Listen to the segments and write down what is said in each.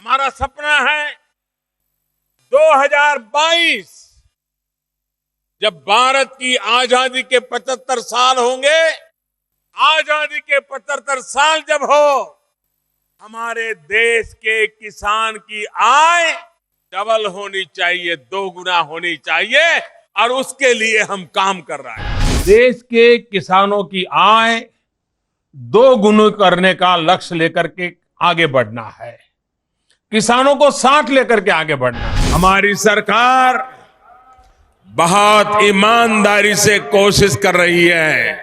हमारा सपना है 2022 जब भारत की आजादी के 75 साल होंगे, आजादी के 75 साल जब हो, हमारे देश के किसान की आय डबल होनी चाहिए, 2 गुना होनी चाहिए और उसके लिए हम काम कर रहे हैं। देश के किसानों की आय 2 गुना करने का लक्ष्य लेकर के आगे बढ़ना है, किसानों को साथ लेकर के आगे बढ़ना है। हमारी सरकार बहुत ईमानदारी से कोशिश कर रही है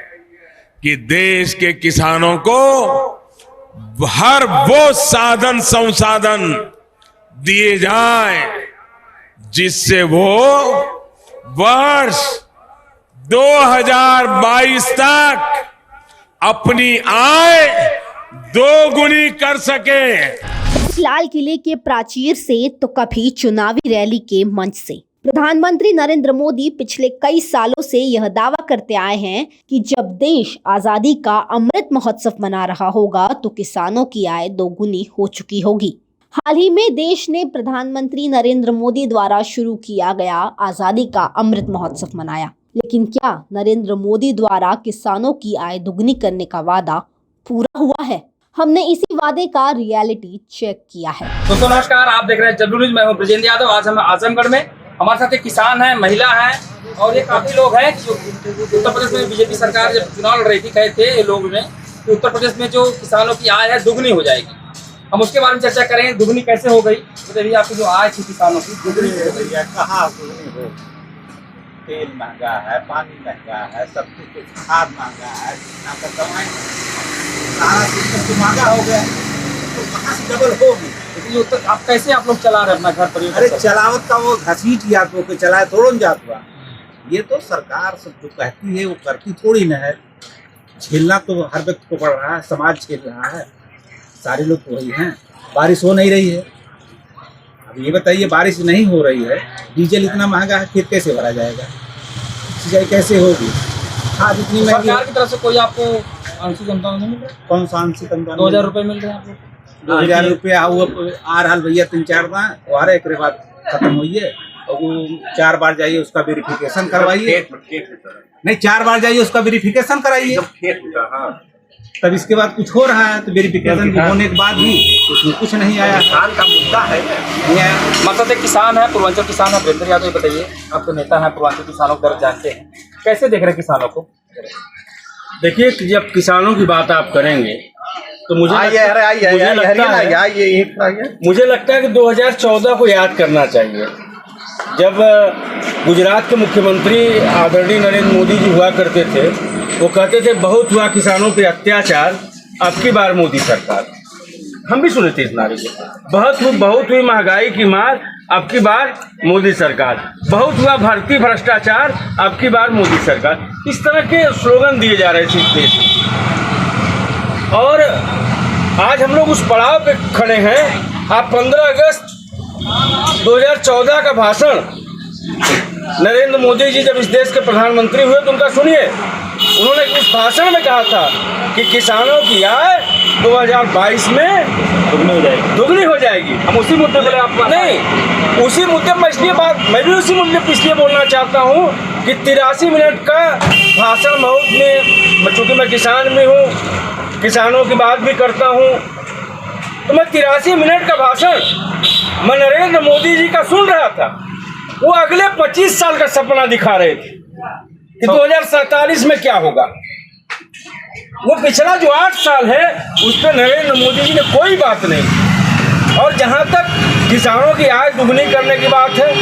कि देश के किसानों को हर वो साधन संसाधन दिए जाए जिससे वो वर्ष 2022 तक अपनी आय 2 गुनी कर सके। लाल किले के प्राचीर से तो कभी चुनावी रैली के मंच से प्रधानमंत्री नरेंद्र मोदी पिछले कई सालों से यह दावा करते आए हैं कि जब देश आजादी का अमृत महोत्सव मना रहा होगा तो किसानों की आय 2 गुनी हो चुकी होगी। हाल ही में देश ने प्रधानमंत्री नरेंद्र मोदी द्वारा शुरू किया गया आजादी का अमृत महोत्सव मनाया, लेकिन क्या नरेंद्र मोदी द्वारा किसानों की आय दुगनी करने का वादा पूरा हुआ है? हमने इसी वादे का रियलिटी चेक किया है। दोस्तों नमस्कार, आप देख रहे हैं जबलू न्यूज। मैं हूं ब्रजेंद्र यादव। आज हम आजमगढ़ में, हमारे साथ एक किसान है, महिला है और ये काफी लोग हैं जो उत्तर प्रदेश में बीजेपी सरकार जब चुनाव लड़ रही थी, कहे थे ये लोग में कि उत्तर प्रदेश में जो किसानों की आय है दुगनी हो जाएगी। हम उसके बारे में चर्चा करें, दुगनी कैसे हो गई। बताइए, आपकी जो आय थी किसानों की दुगनी हो गई है, कहाँ दुगनी हो? तेल महंगा है, पानी महंगा है, सब कुछ खाद महंगा है, दवाएं सारा सिस्टम तो महंगा हो गया, तो कहाँ से डबल होगी? लेकिन आप कैसे आप लोग चला रहे अपना घर परिवार? अरे चलावत का वो घसीट या तो के चलाए थोड़ा जात हुआ। ये तो सरकार सब जो कहती है वो करती थोड़ी ना है। झेलना तो हर व्यक्ति को पड़ रहा है, समाज झेल रहा है, सारे लोग तो वही हैं। बारिश हो नहीं रही है। अब ये बताइए, बारिश नहीं हो रही है, डीजल इतना महंगा है, खेत कैसे भरा जाएगा, सिंचाई कैसे होगी, खाद इतनी महंगी। सरकार की तरफ से कोई आपको आंशिक अनुदान नहीं मिल रहा? कौन सा आंशिक अनुदान? 2000 रुपए मिल रहे हैं आपको? 2000 रुपया आ रहा भैया, 3-4 बार आ रहे, एक बाद खत्म हुई और वो 4 बार जाइए उसका वेरिफिकेशन करवाइए। नहीं, 4 बार जाइए उसका वेरिफिकेशन कराइए, तब इसके बाद कुछ हो रहा है तो वेरिफिकेशन होने के बाद भी उसमें कुछ नहीं आया। किसान का मुद्दा है, मतलब एक किसान है, पूर्वांचल किसान है ब्रजेंद्र यादव। बताइए, आपके नेता है, पूर्वांचल किसानों को दर्द जानते हैं, कैसे देख रहे किसानों को? देखिए, जब किसानों की बात आप करेंगे तो मुझे लगता है कि 2014 को याद करना चाहिए, जब गुजरात के मुख्यमंत्री आदरणीय नरेंद्र मोदी जी हुआ करते थे। वो कहते थे बहुत हुआ किसानों पे अत्याचार, अब की बार मोदी सरकार। हम भी सुने थे इस नारे को। बहुत हुई महंगाई की मार, अब की बार मोदी सरकार। बहुत हुआ भर्ती भ्रष्टाचार, अब की बार मोदी सरकार। इस तरह के स्लोगन दिए जा रहे थे इस देश में। और आज हम लोग उस पड़ाव पे खड़े हैं। आप 15 अगस्त 2014 का भाषण नरेंद्र मोदी जी जब इस देश के प्रधानमंत्री हुए तो उनका सुनिए। उन्होंने उस भाषण में कहा था कि किसानों की आय 2022 में दुगनी हो जाएगी। हम उसी मुद्दे पर आपको नहीं, उसी मुद्दे पर इसलिए मैं भी उसी मुद्दे पर इसलिए बोलना चाहता हूँ कि 83 मिनट का भाषण में, चूँकि मैं किसान भी हूँ, किसानों की बात भी करता हूँ, तो मैं 83 मिनट का भाषण मैं नरेंद्र मोदी जी का सुन रहा था। वो अगले 25 साल का सपना दिखा रहे थे कि 2047 में क्या होगा। वो पिछला जो 8 साल है उस पर नरेंद्र मोदी जी ने कोई बात नहीं। और जहां तक किसानों की आय दुगनी करने की बात है,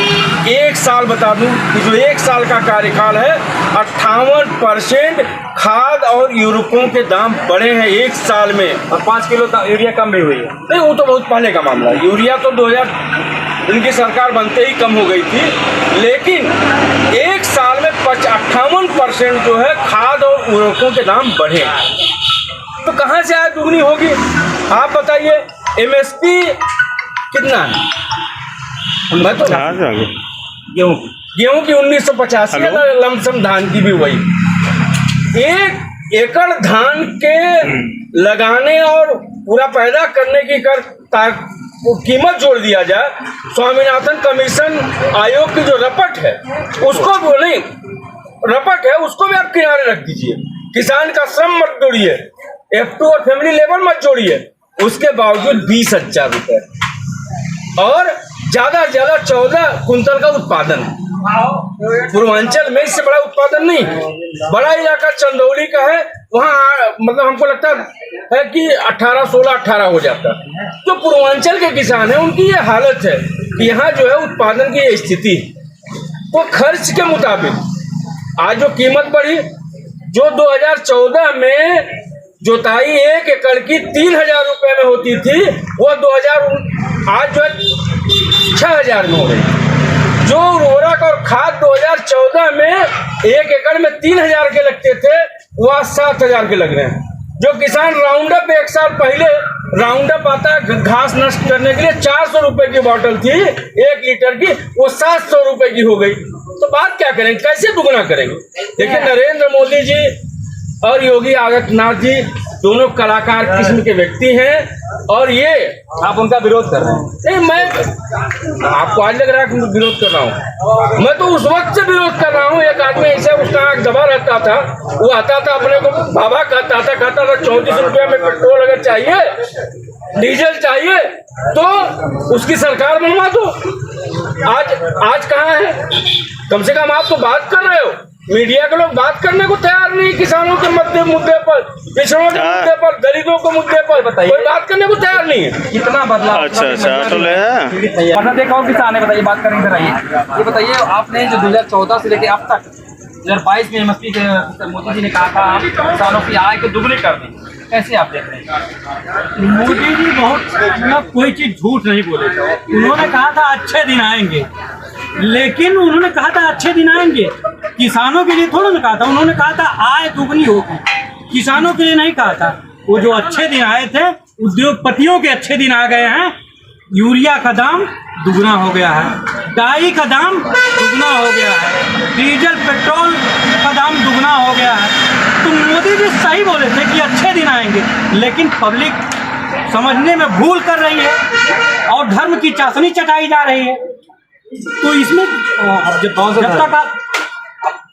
1 साल बता दूं कि जो 1 साल का कार्यकाल है, 58% खाद और यूरिया के दाम बढ़े हैं 1 साल में, और 5 किलो यूरिया कम भी हुई है। नहीं, वो तो बहुत पहले का मामला है। यूरिया तो 2000 इनकी सरकार बनते ही कम हो गई थी, लेकिन 1 साल में 58% जो है खाद और उर्वरकों के दाम बढ़े। तो कहाँ से आय दुगनी होगी आप बताइए? एमएसपी कितना है? मैं तो गेहूं की 1985 है, लमसम धान की भी वही। 1 एकड़ धान के लगाने और पूरा पैदा करने की कीमत जोड़ दिया जाए। स्वामीनाथन कमीशन आयोग की जो रपट है उसको बोले, रपट है उसको भी आप किनारे रख दीजिए। किसान का श्रम मत जोड़िए, F2 और फैमिली लेबर मत जोड़िए, उसके बावजूद 20,000 रुपए और ज्यादा से ज्यादा 14 कुंतल का उत्पादन। पूर्वांचल में इससे बड़ा उत्पादन नहीं है। बड़ा इलाका चंदौली का है, वहाँ मतलब हमको लगता है कि 18, 16, 18 हो जाता है। जो पूर्वांचल के किसान हैं उनकी ये हालत है कि यहाँ जो है उत्पादन की ये स्थिति, तो खर्च के मुताबिक आज जो कीमत बढ़ी, जो 2014 में जोताई 1 एकड़ की 3,000 रुपए में होती थी, वो 2000 आज जो है 6,000 में हो गई। जो उर्वरक और खाद 2014 में 1 एकड़ में 3,000 के लगते थे, वो आज 7,000 के लग रहे हैं। जो किसान राउंडअप 1 साल पहले राउंडअप आता है घास नष्ट करने के लिए 400 रुपए की बोतल थी 1 लीटर की, वो 700 रुपए की हो गई। तो बात क्या करेंगे, कैसे दुगना करेंगे? देखिए नरेंद्र मोदी जी और योगी आदित्यनाथ जी दोनों कलाकार किस्म के व्यक्ति हैं, और ये आप उनका विरोध कर रहे हैं? नहीं, मैं आपको आज लग रहा है कि विरोध कर रहा हूँ, मैं तो उस वक्त से विरोध कर रहा हूँ। एक आदमी ऐसे उसका आँख दबा रहता था, वो आता था अपने को बाबा कहता था 34 रुपया में पेट्रोल अगर चाहिए, डीजल चाहिए तो उसकी सरकार बनवा दो। आज कहाँ है? कम से कम आप तो बात कर रहे हो, मीडिया के लोग बात करने को तैयार नहीं। किसानों के मुद्दे पर, पिछड़ों के मुद्दे पर, दलितों के मुद्दे पर बताइए, कोई बात करने को तैयार नहीं है। कितना बदलाव? अच्छा देखा और किसान है, बताइए, बात करेंगे। ये बताइए, आपने जो 2014 से लेके अब तक 2022 में MSP के मोदी जी ने कहा था आप किसानों की आय को दुगनी कर दी, कैसे आप देख रहे हैं? मोदी जी बहुत मतलब कोई चीज झूठ नहीं बोले थे। उन्होंने कहा था अच्छे दिन आएंगे, लेकिन उन्होंने कहा था अच्छे दिन आएंगे, किसानों के लिए थोड़ा ना कहा था। उन्होंने कहा था आय दुगनी होगी, किसानों के लिए नहीं कहा था। वो जो अच्छे दिन आए थे, उद्योगपतियों के अच्छे दिन आ गए हैं। यूरिया का दाम दुगना हो गया है, डाई का दाम दुगना हो गया है, डीजल पेट्रोल का दाम दुगना हो गया है। तो मोदी जी सही बोले थे कि अच्छे दिन आएंगे, लेकिन पब्लिक समझने में भूल कर रही है और धर्म की चाशनी चटाई जा रही है। तो इसमें जब तक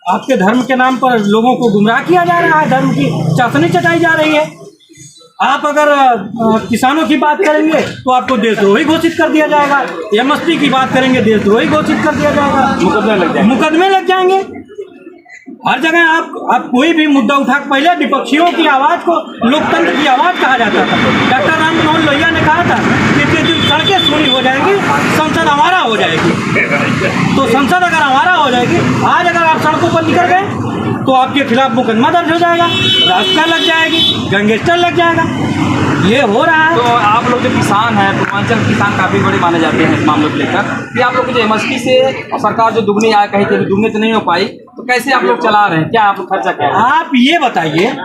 आपके धर्म के नाम पर लोगों को गुमराह किया जा रहा है, धर्म की चाशनी चटाई जा रही है। आप अगर किसानों की बात करेंगे तो आपको देशद्रोही घोषित कर दिया जाएगा, MSP की बात करेंगे देशद्रोही घोषित कर दिया जाएगा, मुकदमे लग जाएंगे। हर जगह आप कोई भी मुद्दा उठा, पहले विपक्षियों की आवाज़ को लोकतंत्र की आवाज़ कहा जाता था। डॉक्टर राम मनोहर लोहिया ने कहा था कि जिस दिन सड़कें सूनी हो जाएंगी, संसद हमारा हो जाएगी। तो संसद अगर हमारा हो जाएगी, आज अगर आप सड़कों पर निकल गए तो आपके खिलाफ मुकदमा दर्ज हो जाएगा, रास्ता लग जाएगी, गैंगस्टर लग जाएगा। ये हो रहा है। तो आप लोग जो किसान हैं, पूर्वांचल किसान काफ़ी बड़े माने जाते हैं इस मामले को लेकर, कि आप लोग जो MSP से और सरकार जो दुगनी आय कही थी, दुगनी तो नहीं हो पाई, तो कैसे आप लोग चला रहे हैं? क्या आप लोग खर्चा क्या है? आप ये बताइए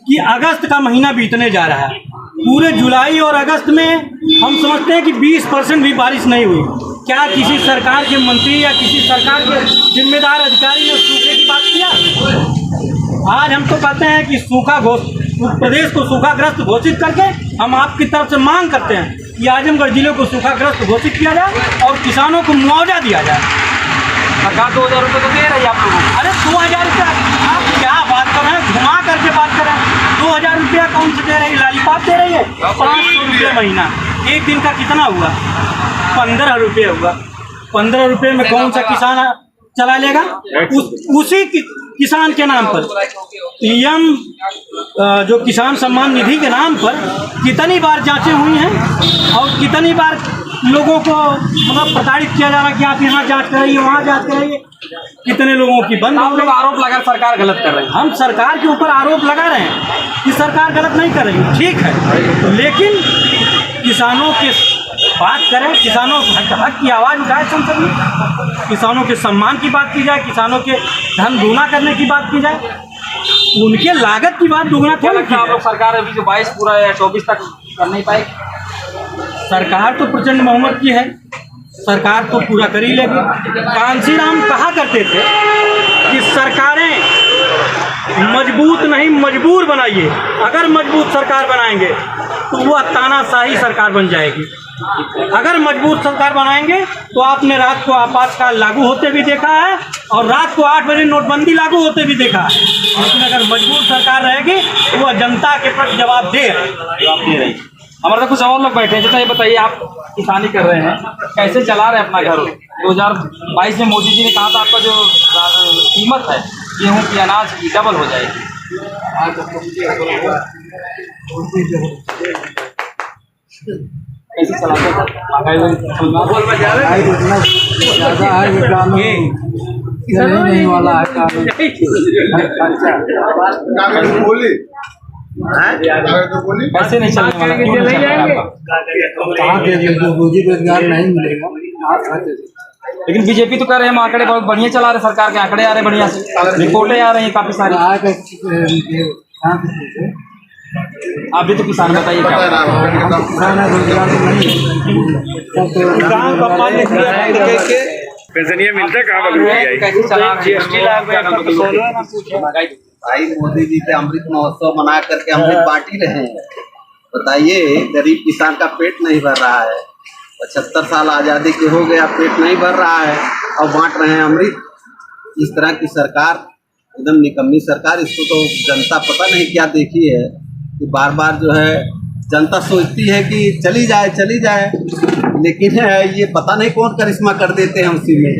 कि अगस्त का महीना बीतने जा रहा है, पूरे जुलाई और अगस्त में हम समझते हैं कि 20% भी बारिश नहीं हुई। क्या किसी सरकार के मंत्री या किसी सरकार के जिम्मेदार अधिकारी ने सूखे की बात किया? आज हम तो कहते हैं कि प्रदेश को सूखाग्रस्त घोषित करके हम आपकी तरफ से मांग करते हैं कि आजमगढ़ जिले को सूखाग्रस्त घोषित किया जाए और किसानों को मुआवजा दिया जाए। सरकार 2,000 रुपये तो दे रही है आप लोगों को। अरे 2,000 रुपया आप क्या बात कर रहे हैं, घुमा करके बात कर रहे हैं। 2,000 रुपया कौन से दे रही है? लॉलीपॉप दे रही है। 500 रुपये महीना, एक दिन का कितना हुआ? 15 रुपये हुआ। 15 रुपये में कौन सा किसान चला लेगा? उसी किसान के नाम पर PM जो किसान सम्मान निधि के नाम पर कितनी बार जांचें हुई हैं और कितनी बार लोगों को मतलब प्रताड़ित किया जा रहा है कि आप यहाँ जांच कराइए, वहाँ जांच कराइए। कितने लोगों की बंद हो गई। आरोप लगा सरकार गलत कर रही है। हम सरकार के ऊपर आरोप लगा रहे हैं कि सरकार गलत नहीं कर रही, ठीक है, लेकिन किसानों के बात करें, किसानों हक की आवाज़ उठाए संसद में, किसानों के सम्मान की बात की जाए, किसानों के धन दूना करने की बात की जाए, उनके लागत की बात दुगना थोड़ा। आप लोग सरकार अभी जो 22 पूरा या 24 तक कर नहीं पाएगी? सरकार तो प्रचंड बहुमत की है, सरकार तो पूरा कर ही लेगी। कांशीराम कहा करते थे कि सरकारें मजबूत नहीं मजबूर बनाइए, अगर मजबूत सरकार बनाएंगे तो वह तानाशाही सरकार बन जाएगी। अगर मजबूत सरकार बनाएंगे तो आपने रात को आपातकाल लागू होते भी देखा है और रात को 8 बजे नोटबंदी लागू होते भी देखा है। लेकिन अगर मजबूत सरकार रहेगी तो वह जनता के प्रति जवाब दे रही। हमारे साथ कुछ और लोग बैठे हैं। चाचा ये बताइए, आप किसानी कर रहे हैं, कैसे चला रहे हैं अपना घर? 2022 में मोदी जी ने कहा था आपका जो कीमत है गेहूँ की, अनाज की, डबल हो जाएगी। कैसे चलाते हैं? नहीं वाला है कैसे नहीं चलने वाला? क्यों नहीं चलने वाला? कहाँ के रोजी रोजगार नहीं मिलेगा। लेकिन बीजेपी तो कह रहे हैं हम आंकड़े बहुत बढ़िया चला रहे, सरकार के आंकड़े आ रहे बढ़िया से, रिपोर्टें आ रही हैं काफी सारी। आप भी तो किसान, बताइए क्या पेंशनिया मिलता कहाँ? कैसे चला रहे हैं? भाई मोदी जी के अमृत महोत्सव मना करके अमृत बांटी रहे हैं। बताइए, गरीब किसान का पेट नहीं भर रहा है। 75 साल आज़ादी के हो गया, पेट नहीं भर रहा है और बांट रहे हैं अमृत। इस तरह की सरकार एकदम निकम्मी सरकार। इसको तो जनता पता नहीं क्या देखी है कि बार बार जो है जनता सोचती है कि चली जाए, लेकिन ये पता नहीं कौन करिश्मा कर देते हैं उसी में।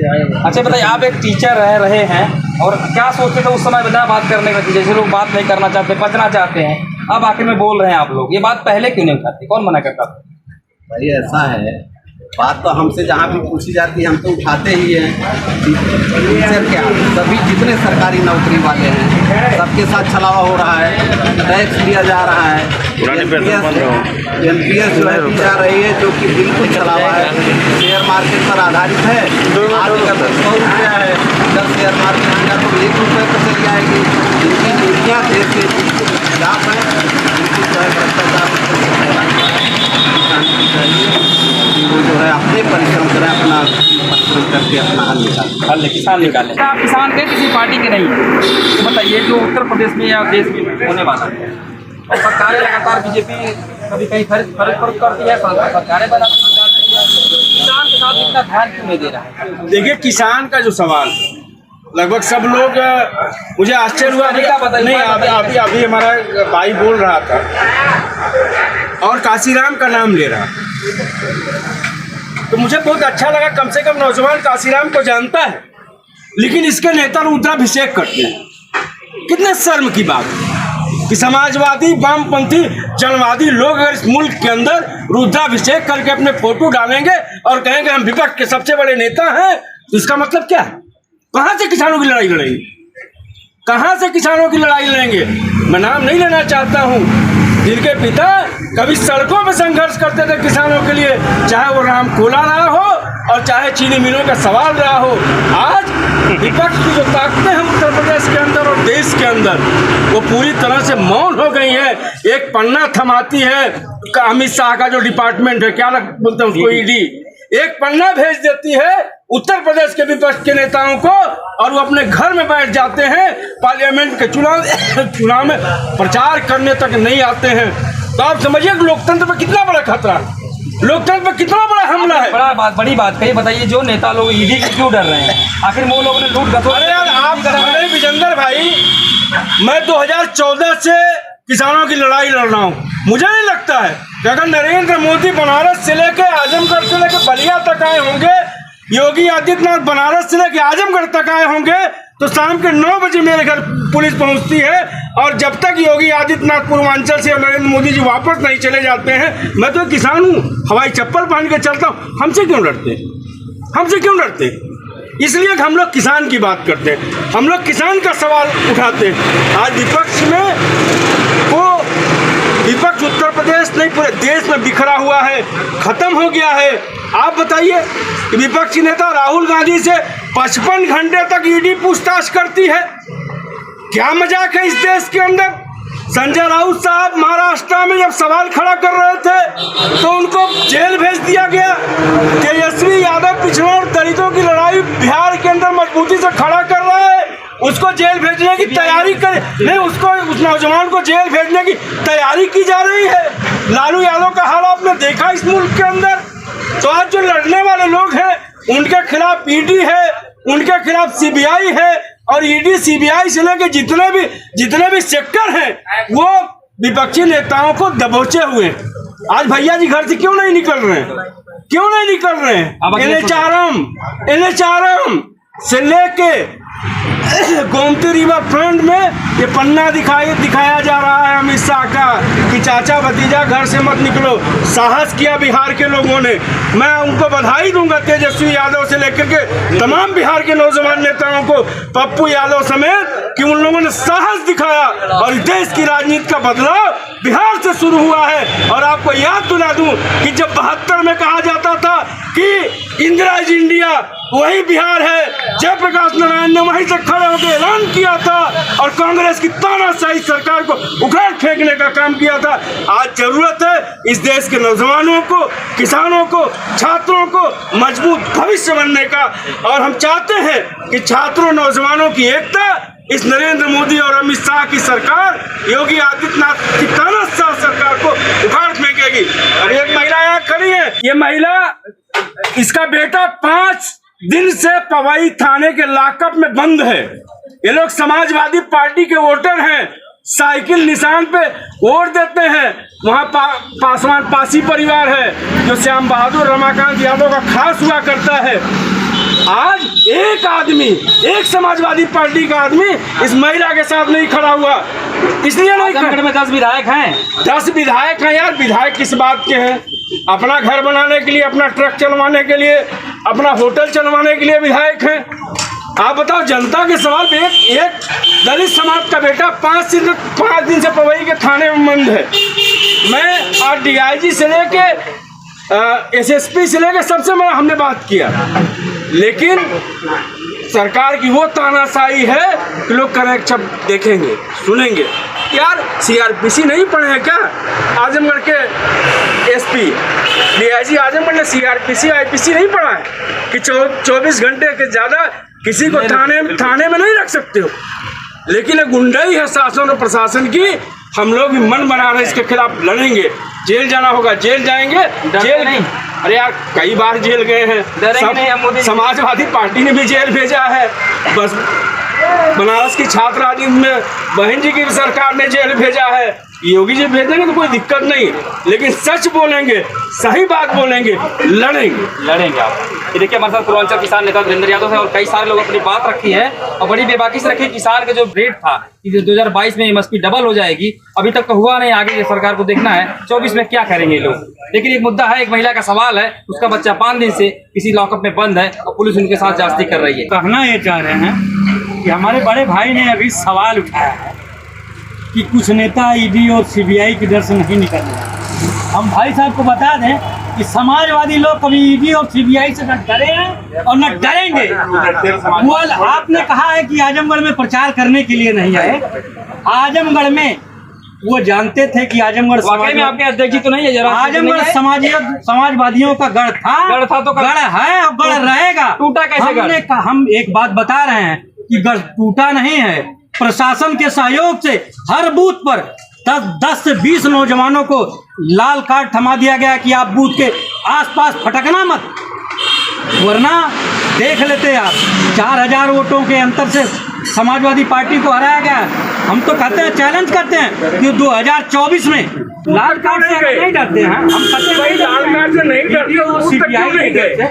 अच्छा बताइए, आप एक टीचर रहे हैं और क्या सोचते थे उस समय बिना बात करने का? जैसे लोग बात नहीं करना चाहते, बचना चाहते हैं, अब आखिर में बोल रहे हैं आप लोग, ये बात पहले क्यों नहीं उठाते? कौन मना करता था? भाई ऐसा है, बात तो हमसे जहाँ भी पूछी जाती है हम तो उठाते ही हैं। टीचर क्या, सभी जितने सरकारी नौकरी वाले हैं सबके साथ छलावा हो रहा है, टैक्स लिया जा रहा है, NPS जो है दी जा रही है, जो कि बिल्कुल छलावा है, शेयर मार्केट पर आधारित है। आज का 100 रुपया है, अगर शेयर मार्केट में जाए तो 1 रुपये पर चली जाएगी। जिनकी नीतियाँ देश के खिलाफ है, बिल्कुल जो है भ्रष्टाचार वो जो है अपने परिश्रम करें, अपना परिश्रम करके अपना हल निकालें। आप किसान थे, किसी पार्टी के नहीं, तो बताइए जो उत्तर प्रदेश में या देश में होने वाला है, और सरकारें लगातार बीजेपी कभी कहीं खर्च करती है, सरकारें बनाती है, किसान के साथ इतना ध्यान क्यों नहीं दे रहा है? देखिए, किसान का जो सवाल लगभग सब लोग, मुझे आश्चर्य हुआ नहीं, अभी हमारा भाई बोल रहा था और काशीराम का नाम ले रहा, तो मुझे बहुत अच्छा लगा। कम से कम नौजवान काशीराम को जानता है, लेकिन इसके नेता रुद्राभिषेक करते हैं। कितने शर्म की बात कि समाजवादी, वामपंथी, जनवादी लोग अगर इस मुल्क के अंदर रुद्राभिषेक करके अपने फोटो डालेंगे और कहेंगे हम विपक्ष के सबसे बड़े नेता हैं, तो इसका मतलब क्या है? कहाँ से किसानों की लड़ाई लड़ेंगे? कहाँ से किसानों की लड़ाई लड़ेंगे? मैं नाम नहीं लेना चाहता हूँ, जिनके पिता कभी सड़कों में संघर्ष करते थे किसानों के लिए, चाहे वो राम कोला रहा हो और चाहे चीनी मिलों का सवाल रहा हो। आज विपक्ष की जो ताकतें हैं उत्तर प्रदेश के अंदर और देश के अंदर, वो पूरी तरह से मौन हो गई है। एक पन्ना थमाती है अमित शाह का जो डिपार्टमेंट है, क्या बोलते हैं उसको, ईडी, एक पन्ना भेज देती है उत्तर प्रदेश के विपक्ष के नेताओं को, और वो अपने घर में बैठ जाते हैं, पार्लियामेंट के चुनाव में प्रचार करने तक नहीं आते हैं। तो आप समझिए लोकतंत्र पर कितना बड़ा खतरा है, लोकतंत्र पर कितना बड़ा हमला है। बड़ी बात कही। बताइए, जो नेता लोग ईडी से क्यों डर रहे हैं? आखिर वो लोगों ने लूट घसोट। अरे यार, आप विजेंद्र भाई, मैं 2014 से किसानों की लड़ाई लड़ रहा हूँ। मुझे नहीं लगता है कि अगर नरेंद्र मोदी बनारस से लेके आजमगढ़ से लेके बलिया तक आए होंगे, योगी आदित्यनाथ बनारस से लेके आजमगढ़ तक आए होंगे, तो शाम के 9 बजे मेरे घर पुलिस पहुंचती है, और जब तक योगी आदित्यनाथ पूर्वांचल से और नरेंद्र मोदी जी वापस नहीं चले जाते हैं, मैं तो किसान हूँ, हवाई चप्पल पहन के चलता हूँ। हमसे क्यों डरते? हमसे क्यों डरते? इसलिए हम लोग किसान की बात करते हैं, हम लोग किसान का सवाल उठाते हैं। आज विपक्ष में वो विपक्ष उत्तर प्रदेश नहीं पूरे देश में बिखरा हुआ है, खत्म हो गया है। आप बताइए कि विपक्षी नेता राहुल गांधी से 55 घंटे तक ईडी पूछताछ करती है, क्या मजाक है इस देश के अंदर? संजय राउत साहब महाराष्ट्र में जब सवाल खड़ा कर रहे थे तो उनको जेल भेज दिया गया। तेजस्वी यादव पिछड़ों और दलितों की लड़ाई बिहार के अंदर मजबूती से खड़ा कर रहा है, उसको जेल भेजने की तैयारी कर नहीं, उसको उस नौजवान को जेल भेजने की तैयारी की जा रही है। लालू यादव का हाल आपने देखा इस मुल्क के अंदर, तो आज जो लड़ने वाले लोग हैं उनके खिलाफ ईडी है, उनके खिलाफ सीबीआई है, और ईडी सीबीआई से लेकर जितने भी सेक्टर हैं वो विपक्षी नेताओं को दबोचे हुए हैं। आज भैया जी घर से क्यों नहीं निकल रहे हैं? क्यों नहीं निकल रहे हैं? NHRM से लेके गोमती रिवर फ्रंट में ये पन्ना दिखाया जा रहा है अमित शाह का कि चाचा भतीजा घर से मत निकलो। साहस किया बिहार के लोगों ने, मैं उनको बधाई दूंगा, तेजस्वी यादव से लेकर के तमाम बिहार के नौजवान नेताओं को, पप्पू यादव समेत, कि उन लोगों ने साहस दिखाया और देश की राजनीति का बदलाव बिहार से शुरू हुआ है। और आपको याद दिला दूं कि जब 72 में कहा जाता था कि इंदिरा इज इंडिया, वही बिहार है, जयप्रकाश नारायण ने वहीं से खड़े होकर ऐलान किया था और कांग्रेस की तानाशाही सरकार को उखाड़ फेंकने का काम किया था। आज जरूरत है इस देश के नौजवानों को, किसानों को, छात्रों को मजबूत भविष्य बनने का, और हम चाहते हैं कि छात्रों नौजवानों की एकता इस नरेंद्र मोदी और अमित शाह की सरकार, योगी आदित्यनाथ की तानाशाह सरकार को उखाड़ फेंकेगी। और एक महिला यहाँ खड़ी है, ये महिला, इसका बेटा 5 दिन से पवई थाने के लॉकअप में बंद है। ये लोग समाजवादी पार्टी के वोटर हैं, साइकिल निशान पे वोट देते हैं। वहाँ पासवान पासी परिवार है जो श्याम बहादुर रमाकांत यादव का खास हुआ करता है। आज एक आदमी, एक समाजवादी पार्टी का आदमी इस महिला के साथ नहीं खड़ा हुआ, इसलिए नहीं। आजमगढ़ में 10 विधायक हैं। 10 विधायक हैं यार। विधायक किस बात के हैं? अपना घर बनाने के लिए, अपना ट्रक चलवाने के लिए, अपना होटल चलवाने के लिए विधायक हैं। आप बताओ, जनता के सवाल पे एक दलित समाज का बेटा 5 दिन से पवई के थाने में बंद है। मैं आज DIG से लेके SSP से लेके सबसे बड़ा हमने बात किया, लेकिन सरकार की वो तानाशाही है कि लोग कनेक्शन देखेंगे, सुनेंगे। यार CRPC नहीं पढ़े हैं क्या? आजमगढ़ के SP DIG आजमगढ़ ने CRPC IPC नहीं पढ़ा है कि 24 घंटे के ज़्यादा किसी को थाने में नहीं रख सकते हो। लेकिन एक गुंडाई है शासन और प्रशासन की। हम लोग भी मन बना रहे हैं, इसके खिलाफ लड़ेंगे। जेल जाना होगा जेल जाएंगे, जेल नहीं। अरे यार कई बार जेल गए हैं, समाजवादी पार्टी ने भी जेल भेजा है। बस बनारस की छात्र आंदोलन में बहन जी की सरकार ने जेल भेजा है। योगी जी भेजेंगे तो कोई दिक्कत नहीं, लेकिन सच बोलेंगे, सही बात बोलेंगे, लड़ेंगे आप। ये देखिए हमारे साथ पूर्वांचल किसान नेता वीरेंद्र यादव है और कई सारे लोग अपनी बात रखी है और बड़ी बेबाकी से रखी। किसान का जो रेट था कि 2022 में MSP डबल हो जाएगी, अभी तक तो हुआ नहीं। आगे सरकार को देखना है 24 में क्या करेंगे ये लोग। लेकिन एक मुद्दा है, एक महिला का सवाल है, उसका बच्चा 5 दिन से किसी लॉकअप में बंद है और पुलिस उनके साथ जांच कर रही है। कहना ये चाह रहे हैं कि हमारे बड़े भाई ने अभी सवाल उठाया है कि कुछ नेता ED और CBI के डर से नहीं निकल रहे। हम भाई साहब को बता दें कि समाजवादी लोग कभी ED और CBI से न डरे हैं और न डरेंगे। वो आपने कहा है कि आजमगढ़ में प्रचार करने के लिए नहीं आए। आजमगढ़ में वो जानते थे कि आजमगढ़ में आपके अध्यक्ष जी तो नहीं है, जरा आजमगढ़ समाजवादियों का गढ़ था तो गढ़ है और गढ़ रहेगा। टूटा कैसे? हम एक बात बता रहे हैं कि गढ़ टूटा नहीं है। प्रशासन के सहयोग से हर बूथ पर 10 से 20 नौजवानों को लाल कार्ड थमा दिया गया कि आप बूथ के आसपास फटकना मत, वरना देख लेते आप 4000 वोटों के अंतर से समाजवादी पार्टी को हराया गया। हम तो कहते हैं, चैलेंज करते हैं कि 2024 में लाल कार्ड से नहीं डरते हैं। हम कहते हैं लाल कार्ड से नहीं डरते, CBI नहीं डरते।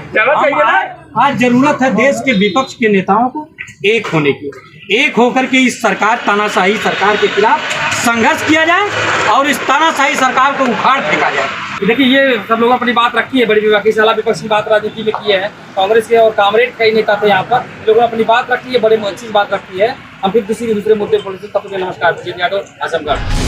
आज जरूरत है देश के विपक्ष के नेताओं को एक होने की, एक होकर के इस सरकार, तानाशाही सरकार के खिलाफ संघर्ष किया जाए और इस तानाशाही सरकार को उखाड़ फेंका जाए। देखिए ये सब लोग अपनी बात रखी है, बड़ी विपक्षी सलाह विपक्ष की बात राजनीति में की है। कांग्रेस के और कामरेड कई नेता थे यहाँ पर, लोगों ने अपनी बात रखी है, बड़े अच्छी बात रखी है। हम फिर किसी दूसरे मुद्दे पर तब तक नमस्कार। यादव, आजमगढ़।